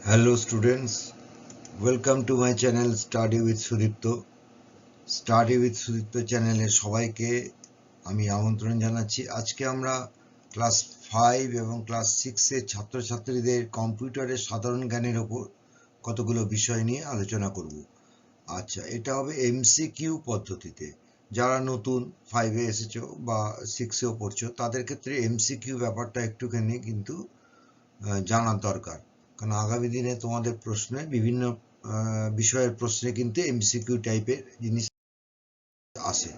Hello students, welcome to my channel Study with Sudipto. Study with Sudipto চ্যানেলে সবাইকে আমি আমন্ত্রণ জানাচ্ছি। আজকে আমরা ক্লাস 5 এবং ক্লাস 6 এর ছাত্রছাত্রীদের কম্পিউটারের সাধারণ জ্ঞানের উপর কতগুলো বিষয় নিয়ে আলোচনা করব। আচ্ছা, এটা হবে এমসিকিউ পদ্ধতিতে। যারা নতুন 5 এ এসেছো বা 6 এও পড়ছো তাদের ক্ষেত্রে এমসিকিউ ব্যাপারটা একটুখানি কিন্তু জানার দরকার, কারণ আগামী দিনে তোমাদের প্রশ্নে বিভিন্ন বিষয়ের প্রশ্নে কিন্তু এমসিকিউ টাইপের জিনিস আসে।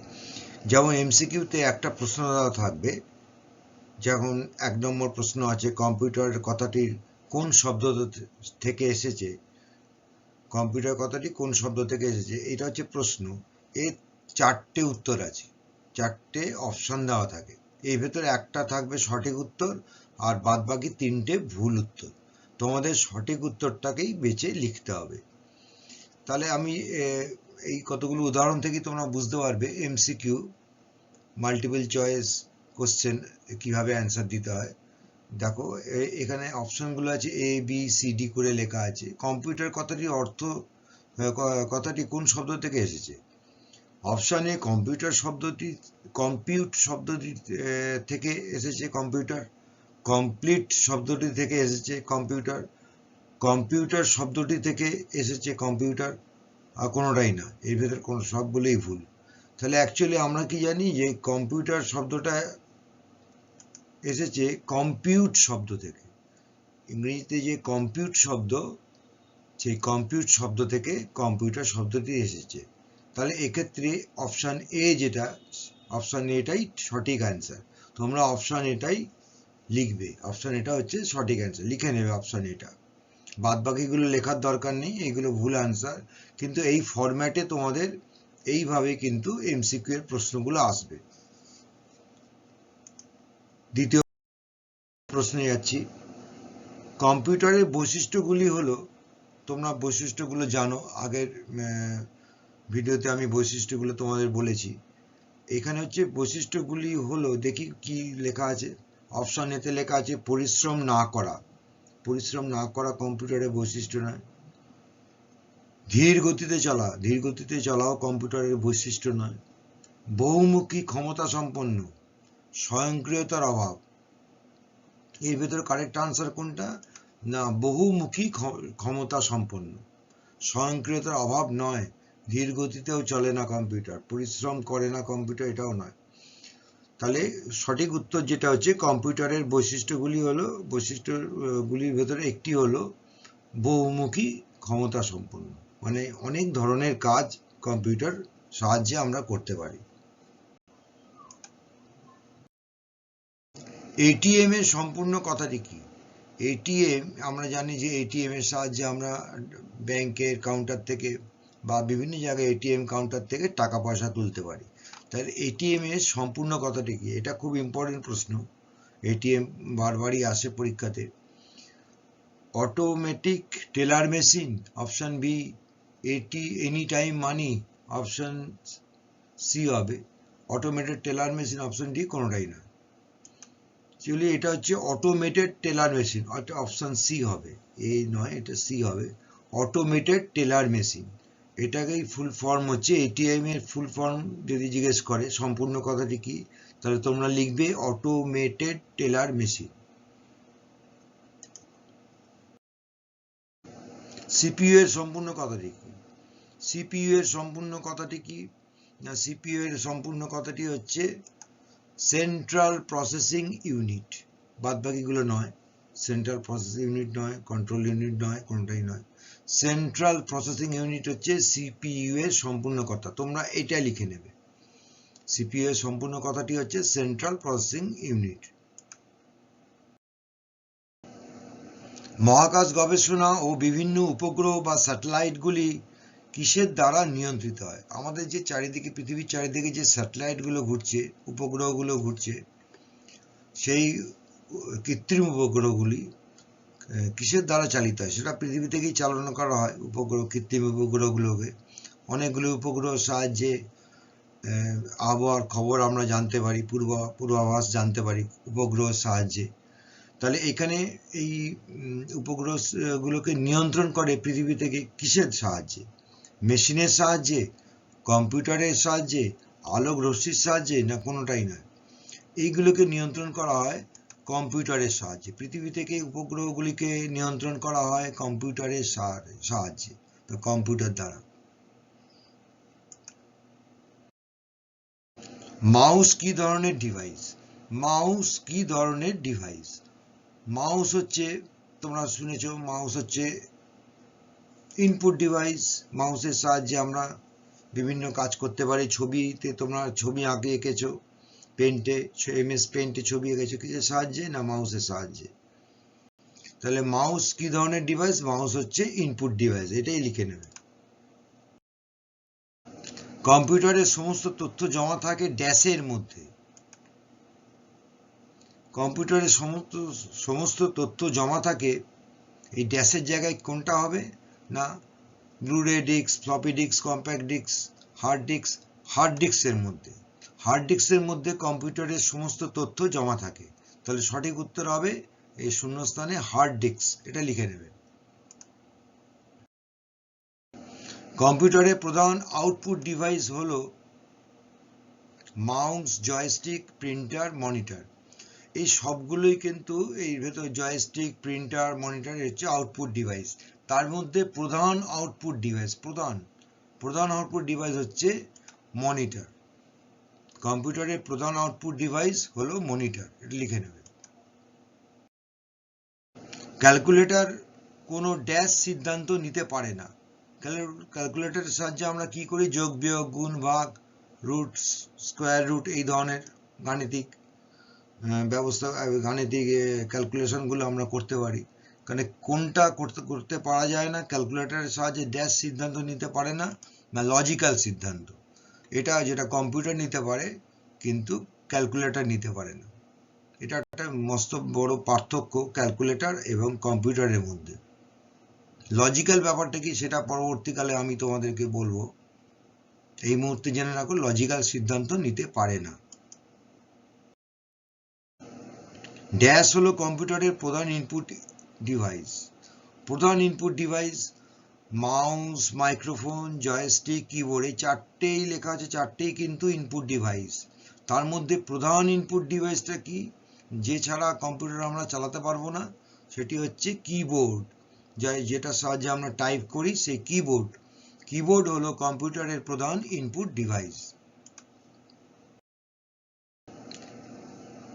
যেমন এমসিকিউতে একটা প্রশ্ন দেওয়া থাকবে, যেমন 1 নম্বর প্রশ্ন আছে কম্পিউটারের কথাটির কোন শব্দ থেকে এসেছে, কম্পিউটার কথাটি কোন শব্দ থেকে এসেছে, এটা হচ্ছে প্রশ্ন। এর 4টে উত্তর আছে, 4টে অপশন দেওয়া থাকে। এই ভেতরে একটা থাকবে সঠিক উত্তর আর বাদবাকি 3টে ভুল উত্তর। তোমাদের সঠিক উত্তরটাকেই বেছে লিখতে হবে। তাহলে আমি এই কতগুলো উদাহরণ থেকে তোমরা বুঝতে পারবে এমসিকিউ মাল্টিপল চয়েস কোশ্চেন কিভাবে অ্যান্সার দিতে হয়। দেখো এখানে অপশনগুলো আছে এ বি সি ডি করে লেখা আছে। কম্পিউটার কথাটির অর্থ, কথাটি কোন শব্দ থেকে এসেছে? অপশন এ কম্পিউটার শব্দটি, কম্পিউট শব্দটি থেকে এসেছে কম্পিউটার। কমপ্লিট শব্দটি থেকে এসেছে কম্পিউটার। কম্পিউটার শব্দটি থেকে এসেছে কম্পিউটার, আর কোনোটাই না। এর ভেতর কোনো সবগুলোই ভুল। তাহলে অ্যাকচুয়ালি আমরা কি জানি যে কম্পিউটার শব্দটা এসেছে কম্পিউট শব্দ থেকে। ইংরেজিতে যে কম্পিউট শব্দ, সেই কম্পিউট শব্দ থেকে কম্পিউটার শব্দটি এসেছে। তাহলে এক্ষেত্রে অপশান এ যেটা, অপশান এটাই সঠিক অ্যান্সার। তোমরা অপশান এটাই লিখবে, অপশান এটা হচ্ছে সঠিক অ্যান্সার, লিখে নেবে অপশান এটা। বাদ বাকিগুলো লেখার দরকার নেই, এগুলো ভুল অ্যান্সার। কিন্তু এই ফরম্যাটে তোমাদের এইভাবে কিন্তু এমসিকিউ এর প্রশ্নগুলো আসবে। দ্বিতীয় প্রশ্নে যাচ্ছি। কম্পিউটারের বৈশিষ্ট্যগুলি হলো, তোমরা বৈশিষ্ট্যগুলো জানো, আগের ভিডিওতে আমি বৈশিষ্ট্যগুলো তোমাদের বলেছি। এখানে হচ্ছে বৈশিষ্ট্যগুলি হলো, দেখি কি লেখা আছে। অপশন এতে লেখা আছে পরিশ্রম না করা। পরিশ্রম না করা কম্পিউটারের বৈশিষ্ট্য নয়। ধীর গতিতে চলা, ধীর গতিতে চলাও কম্পিউটারের বৈশিষ্ট্য নয়। বহুমুখী ক্ষমতা সম্পন্ন, স্বয়ংক্রিয়তার অভাব। এর ভেতরে কারেক্ট আনসার কোনটা? না, বহুমুখী ক্ষমতা সম্পন্ন। স্বয়ংক্রিয়তার অভাব নয়, ধীর গতিতেও চলে না কম্পিউটার, পরিশ্রম করে না কম্পিউটার, এটাও নয়। তাহলে সঠিক উত্তর যেটা হচ্ছে কম্পিউটারের বৈশিষ্ট্যগুলি হলো, বৈশিষ্ট্যগুলির ভেতরে একটি হলো বহুমুখী ক্ষমতা সম্পন্ন, মানে অনেক ধরনের কাজ কম্পিউটার সাহায্যে আমরা করতে পারি। এটিএম এর সম্পূর্ণ কথাটি কি? এটিএম, আমরা জানি যে এটিএম এর সাহায্যে আমরা ব্যাংকের কাউন্টার থেকে বা বিভিন্ন জায়গায় এটিএম কাউন্টার থেকে টাকা পয়সা তুলতে পারি। তাহলে এটিএম এর সম্পূর্ণ কথাটি কি? এটা খুব ইম্পর্টেন্ট প্রশ্ন, এটিএম বারবারই আসে পরীক্ষাতে। Automatic teller machine, option B. Any time money, option C হবে। Automated teller machine, option D কোনোটাই না। অ্যাকচুয়ালি এটা হচ্ছে automated teller machine, option C হবে। এ নয়, এটা সি হবে, অটোমেটেড টেলার মেশিন। এটাকেই ফুল ফর্ম হচ্ছে, এটিএম এর ফুল ফর্ম যদি জিজ্ঞেস করে সম্পূর্ণ কথাটি কি, তাহলে তোমরা লিখবে অটোমেটেড টেলার মেশিন। সিপিইউ এর সম্পূর্ণ কথাটি কি? সিপিইউ এর সম্পূর্ণ কথাটি কি? না, সিপিইউ এর সম্পূর্ণ কথাটি হচ্ছে সেন্ট্রাল প্রসেসিং ইউনিট। বাদ বাকিগুলো নয়, সেন্ট্রাল প্রসেসিং ইউনিট নয়, কন্ট্রোল ইউনিট নয়, কোনটাই নয়। সেন্ট্রাল প্রসেসিং ইউনিট হচ্ছে সিপিইউ এর সম্পূর্ণ কথা, তোমরা এটা লিখে নেবে। সিপিইউ এর সম্পূর্ণ কথাটি হচ্ছে সেন্ট্রাল প্রসেসিং ইউনিট। মহাকাশ গবেষণা ও বিভিন্ন উপগ্রহ বা স্যাটেলাইটগুলি কিসের দ্বারা নিয়ন্ত্রিত হয়? আমাদের যে চারিদিকে, পৃথিবীর চারিদিকে যে স্যাটেলাইটগুলো ঘুরছে, উপগ্রহগুলো ঘুরছে, সেই কৃত্রিম উপগ্রহগুলি কিসের দ্বারা চালিত হয়? সেটা পৃথিবী থেকেই চালনা করা হয় উপগ্রহ, কৃত্রিম উপগ্রহগুলোকে। অনেকগুলো উপগ্রহের সাহায্যে আবহাওয়ার খবর আমরা জানতে পারি, পূর্বাভাস জানতে পারি উপগ্রহের সাহায্যে। তাহলে এখানে এই উপগ্রহগুলোকে নিয়ন্ত্রণ করে পৃথিবী থেকে কিসের সাহায্যে? মেশিনের সাহায্যে, কম্পিউটারের সাহায্যে, আলোক রশ্মির সাহায্যে, না কোনোটাই নয়। এইগুলোকে নিয়ন্ত্রণ করা হয় কম্পিউটারের সাহায্যে। পৃথিবী থেকে উপগ্রহগুলিকে নিয়ন্ত্রণ করা হয় কম্পিউটারের সাহায্যে, তো কম্পিউটার দ্বারা। মাউস কি ধরনের ডিভাইস? মাউস কি ধরনের ডিভাইস? মাউস হচ্ছে, তোমরা শুনেছ, মাউস হচ্ছে ইনপুট ডিভাইস। মাউসের সাহায্যে আমরা বিভিন্ন কাজ করতে পারি। ছবিতে তোমরা ছবি এঁকেছো পেন্টে, MS পেন্টে ছবি এঁকেছো কিসের সাহায্যে? না মাউসের সাহায্যে। তাহলে মাউস কি ধরনের ডিভাইস? মাউস হচ্ছে ইনপুট ডিভাইস, এটাই লিখে নেবে। কম্পিউটারের সমস্ত তথ্য জমা থাকে ড্যাশের মধ্যে। কম্পিউটারের সমস্ত তথ্য জমা থাকে, এই ড্যাশের জায়গায় কোনটা হবে? না blu ray disc, floppy disc, compact disc, hard disc. Hard ডিস্কের মধ্যে, হার্ড ডিস্কের মধ্যে কম্পিউটারের সমস্ত তথ্য জমা থাকে। তাহলে সঠিক উত্তর হবে এই শূন্যস্থানে হার্ড ডিস্ক, এটা লিখে নেবে। কম্পিউটারের প্রধান আউটপুট ডিভাইস হলো মাউস, জয়স্টিক, প্রিন্টার, মনিটর। এই সবগুলোই কিন্তু এই ভেতর জয়স্টিক, প্রিন্টার, মনিটর হচ্ছে আউটপুট ডিভাইস। তার মধ্যে প্রধান আউটপুট ডিভাইস, প্রধান আউটপুট ডিভাইস হচ্ছে মনিটর। কম্পিউটারের প্রধান আউটপুট ডিভাইস হলো মনিটর, এটা লিখে নেবে। ক্যালকুলেটর কোনো ড্যাশ সিদ্ধান্ত নিতে পারে না। ক্যালকুলেটরের সাহায্যে আমরা কি করি? যোগ, বিয়োগ, গুণ, ভাগ, রুট, স্কোয়ার রুট, এই ধরনের গাণিতিক ব্যবস্থা, গাণিতিক ক্যালকুলেশনগুলো আমরা করতে পারি। কারণ কোনটা করতে পারা যায় না? ক্যালকুলেটরের সাহায্যে ড্যাশ সিদ্ধান্ত নিতে পারে না, না লজিক্যাল সিদ্ধান্ত। এটা যেটা কম্পিউটার নিতে পারে কিন্তু ক্যালকুলেটর নিতে পারে না। এটা একটা মস্ত বড় পার্থক্য ক্যালকুলেটর এবং কম্পিউটারের মধ্যে। লজিক্যাল ব্যাপারটা কি সেটা পরবর্তীকালে আমি তোমাদেরকে বলবো। এই মুহূর্তে জেনে রাখো, লজিক্যাল সিদ্ধান্ত নিতে পারে না। ড্যাশ হলো কম্পিউটারের প্রধান ইনপুট ডিভাইস। প্রধান input device mouse, microphone, joystick, keyboard, এই চারটেই লেখা আছে, চারটেই কিন্তু ইনপুট ডিভাইস। তার মধ্যে প্রধান ইনপুট ডিভাইসটা কি, যে ছাড়া কম্পিউটার আমরা চালাতে পারবো না, সেটি হচ্ছে কিবোর্ড। যেটার সাহায্যে আমরা টাইপ করি, সেই কিবোর্ড। কিবোর্ড হলো কম্পিউটারের প্রধান ইনপুট ডিভাইস।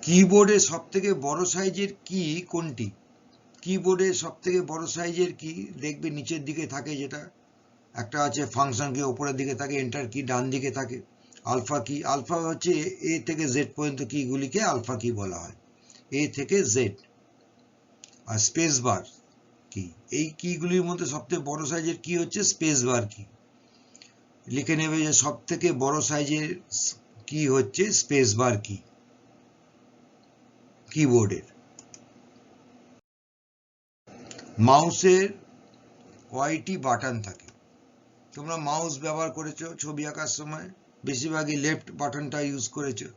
কিবোর্ডের সবথেকে বড় সাইজের কি কোনটি? কিবোর্ডের সবথেকে বড় সাইজের কি দেখবে নিচের দিকে থাকে, যেটা একটা আছে ফাংশন কি, উপরের দিকে থাকে এন্টার কি, ডান দিকে থাকে আলফা কি। আলফা হচ্ছে এ থেকে জেড পর্যন্ত কিগুলিকে আলফা কি বলা হয়, এ থেকে জেড। আর স্পেস বার কি, এই কিগুলির মধ্যে সবথেকে বড় সাইজের কি হচ্ছে স্পেস বার কি। লিখে নেবে যে সবথেকে বড় সাইজের কি হচ্ছে স্পেস বার কি কিবোর্ডের। মাউসের কয়টি বাটন থাকে? তোমরা মাউস ব্যবহার করেছো ছবি আঁকার সময়, বেশিরভাগই লেফট বাটনটা ইউজ করেছো।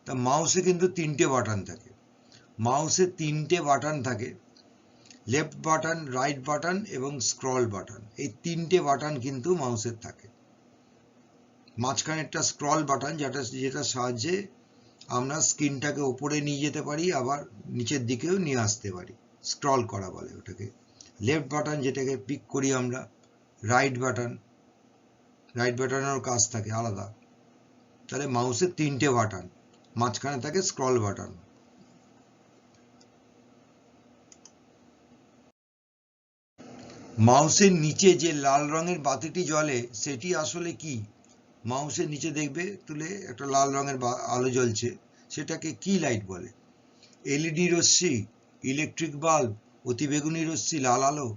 তা মাউসে কিন্তু তিনটে বাটন থাকে। মাউসে তিনটে বাটন থাকে, লেফট বাটন, রাইট বাটন এবং স্ক্রল বাটন। এই তিনটে বাটন কিন্তু মাউসের থাকে। মাঝখানে একটা স্ক্রল বাটন, যেটার সাহায্যে আমরা স্ক্রিনটাকে উপরে নিয়ে যেতে পারি, আবার নিচের দিকেও নিয়ে আসতে পারি, স্ক্রল করা বলে ওটাকে। লেফট বাটন যেটাকে পিক করি আমরা, রাইট বাটনেরও কাজ থাকে আলাদা। তাহলে মাউসের তিনটে বাটন, মাঝখানে থাকে স্ক্রল বাটন। মাউসের নিচে যে লাল রঙের বাতিটি জ্বলে সেটি আসলে কি? মাউসের নিচে দেখবে তুলে একটা লাল রঙের আলো জ্বলছে, সেটাকে কি লাইট বলে? এলইডি রশ্মি, ইলেকট্রিক বাল্ব, অতিবেগুনি রশ্মি, লাল আলো,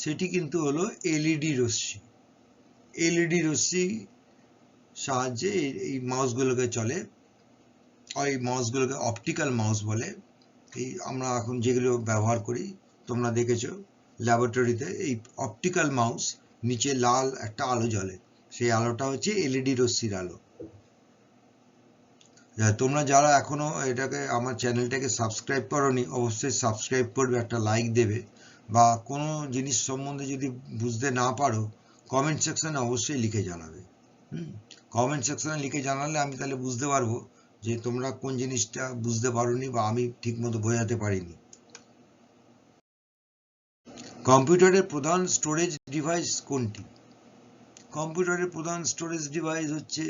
সেটি কিন্তু হলো এলইডি রশ্মি। এলইডি রশ্মি সাহায্যে এই মাউসগুলোকে চলে। ওই মাউসগুলোকে অপটিক্যাল মাউস বলে। এই আমরা এখন যেগুলো ব্যবহার করি তোমরা দেখেছো ল্যাবরেটরিতে, এই অপটিক্যাল মাউস নিচে লাল একটা আলো জ্বলে, সেই আলোটা হচ্ছে এলইডি রশ্মির আলো। তোমরা যারা এখনো এটাকে আমার চ্যানেলটাকে সাবস্ক্রাইব করোনি অবশ্যই সাবস্ক্রাইব করবে, একটা লাইক দেবে, বা কোনো জিনিস সম্বন্ধে যদি বুঝতে না পারো কমেন্ট সেকশনে অবশ্যই লিখে জানাবে। কমেন্ট সেকশনে লিখে জানালে আমি তাহলে বুঝতে পারবো যে তোমরা কোন জিনিসটা বুঝতে পারোনি বা আমি ঠিকমতো বোঝাতে পারিনি। কম্পিউটারের প্রধান স্টোরেজ ডিভাইস কোনটি? কম্পিউটারের প্রধান স্টোরেজ ডিভাইস হচ্ছে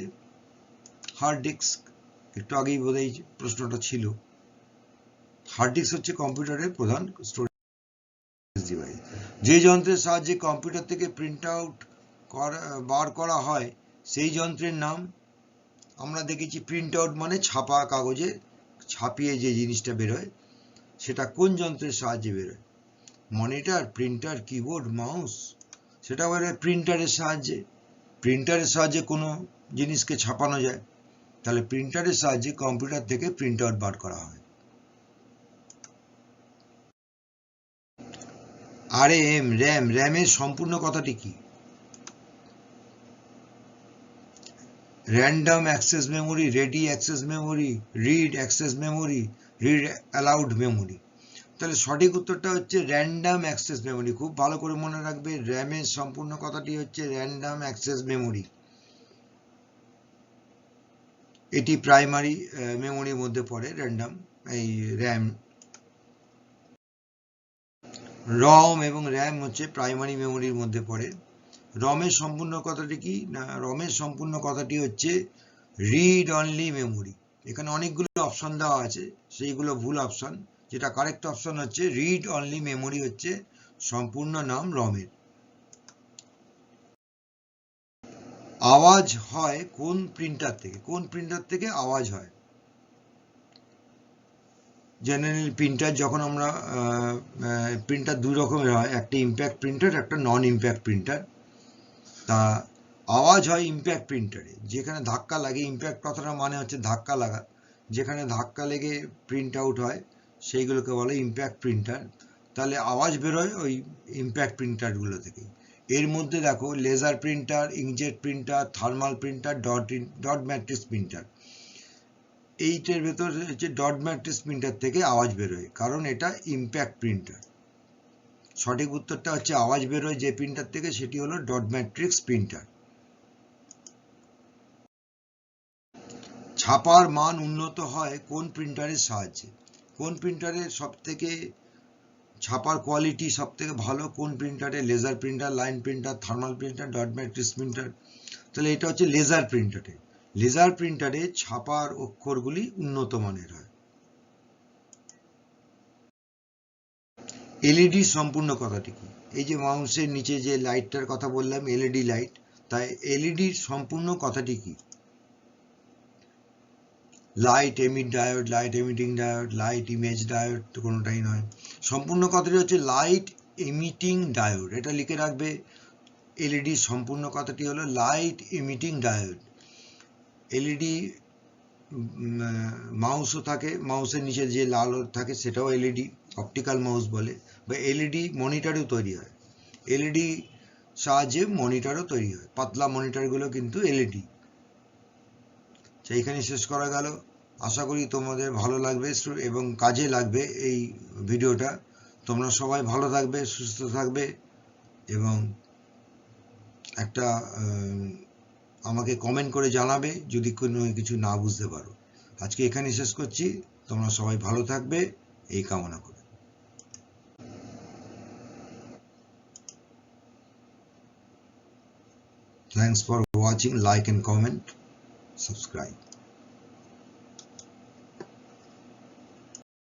হার্ড ডিস্ক। একটু আগেই বোধহয় প্রশ্নটা ছিল। হার্ড ডিস্ক হচ্ছে কম্পিউটারের প্রধান স্টোরেজ ডিভাইস। যে যন্ত্রের সাহায্যে কম্পিউটার থেকে প্রিন্ট আউট বার করা হয় সেই যন্ত্রের নাম, আমরা দেখেছি প্রিন্ট আউট মানে ছাপা কাগজে ছাপিয়ে যে জিনিসটা বেরোয়, সেটা কোন যন্ত্রের সাহায্যে বেরোয়? Monitor, printer, keyboard, mouse? সেটা বেরোয় প্রিন্টারের সাহায্যে। প্রিন্টারের সাহায্যে কোনো জিনিসকে ছাপানো যায়, তাহলে প্রিন্টারের সাহায্যে কম্পিউটার থেকে প্রিন্ট আউট বার করা হয়। RAM, র্যামের সম্পূর্ণ কথাটি কি? Random access memory, ready access memory, read access memory, read aloud memory? তাহলে সঠিক উত্তরটা হচ্ছে র্যান্ডম অ্যাক্সেস মেমোরি। খুব ভালো করে মনে রাখবে, র্যামের সম্পূর্ণ কথাটি হচ্ছে র্যান্ডম অ্যাক্সেস মেমোরি। এটি প্রাইমারি মেমোরির মধ্যে পড়ে, র্যান্ডম এই র্যাম। রম এবং র্যাম হচ্ছে প্রাইমারি মেমোরির মধ্যে পড়ে। রমের সম্পূর্ণ কথাটি কি? না, রমের সম্পূর্ণ কথাটি হচ্ছে রিড অনলি মেমোরি। এখানে অনেকগুলো অপশন দেওয়া আছে, সেইগুলো ভুল অপশন। যেটা কারেক্ট অপশন হচ্ছে রিড অনলি মেমোরি হচ্ছে সম্পূর্ণ নাম রমের। আওয়াজ হয় কোন প্রিন্টার থেকে? কোন প্রিন্টার থেকে আওয়াজ হয়? জেনারেল প্রিন্টার, যখন আমরা প্রিন্টার দুই রকমের হয়, একটা ইম্প্যাক্ট প্রিন্টার, একটা নন ইম্প্যাক্ট প্রিন্টার। তা আওয়াজ হয় ইম্প্যাক্ট প্রিন্টারে, যেখানে ধাক্কা লাগে। ইম্প্যাক্ট কথাটা মানে হচ্ছে ধাক্কা লাগা, যেখানে ধাক্কা লেগে প্রিন্ট আউট হয় সেইগুলোকে বলে ইম্প্যাক্ট প্রিন্টার। তাহলে আওয়াজ বেরোয় ওই ইম্প্যাক্ট প্রিন্টারগুলো থেকে। এর মধ্যে দেখো laser printer, inkjet printer, thermal printer, dot matrix printer. এইটার ভেতর হচ্ছে ডট ম্যাট্রিক্স প্রিন্টার থেকে আওয়াজ বেরোয়, কারণ এটা ইম্প্যাক্ট প্রিন্টার। সঠিক উত্তরটা হচ্ছে আওয়াজ বেরোয় যে প্রিন্টার থেকে সেটি হলো ডট ম্যাট্রিক্স প্রিন্টার। ছাপার মান উন্নত হয় কোন প্রিন্টারের সাহায্যে? কোন প্রিন্টারের সব থেকে ছাপার কোয়ালিটি সব থেকে ভালো? কোন প্রিন্টারে? Laser printer, line printer, thermal printer, dot matrix printer? তাহলে এটা হচ্ছে লেজার প্রিন্টারে। লেজার প্রিন্টারে ছাপার অক্ষরগুলি উন্নত মানের হয়। এলইডি সম্পূর্ণ কথাটি কি? এই যে মাউসের নিচে যে লাইটটার কথা বললাম, এলইডি লাইট, তাই এলইডির সম্পূর্ণ কথাটি কি? Light emit diode, light emitting diode, light image diode? তো কোনোটাই নয়। সম্পূর্ণ কথাটি হচ্ছে লাইট এমিটিং ডায়োড। এটা লিখে রাখবে, এলইডি সম্পূর্ণ কথাটি হলো লাইট এমিটিং ডায়োড। এলইডি মাউসও থাকে, মাউসের নিচে যে লাল থাকে সেটাও এলইডি, অপটিক্যাল মাউস বলে। বা এলইডি মনিটরেও তৈরি হয়, এলইডি সাহায্যে মনিটরও তৈরি হয়, পাতলা মনিটরগুলো কিন্তু এলইডি। সেইখানে শেষ করা গেল। আশা করি তোমাদের ভালো লাগবে এবং কাজে লাগবে এই ভিডিওটা। তোমরা সবাই ভালো থাকবে, সুস্থ থাকবে, এবং একটা আমাকে কমেন্ট করে জানাবে যদি কোনো কিছু না বুঝতে পারো। আজকে এখানে শেষ করছি। তোমরা সবাই ভালো থাকবে এই কামনা করে। Thanks for watching. Like and comment, subscribe.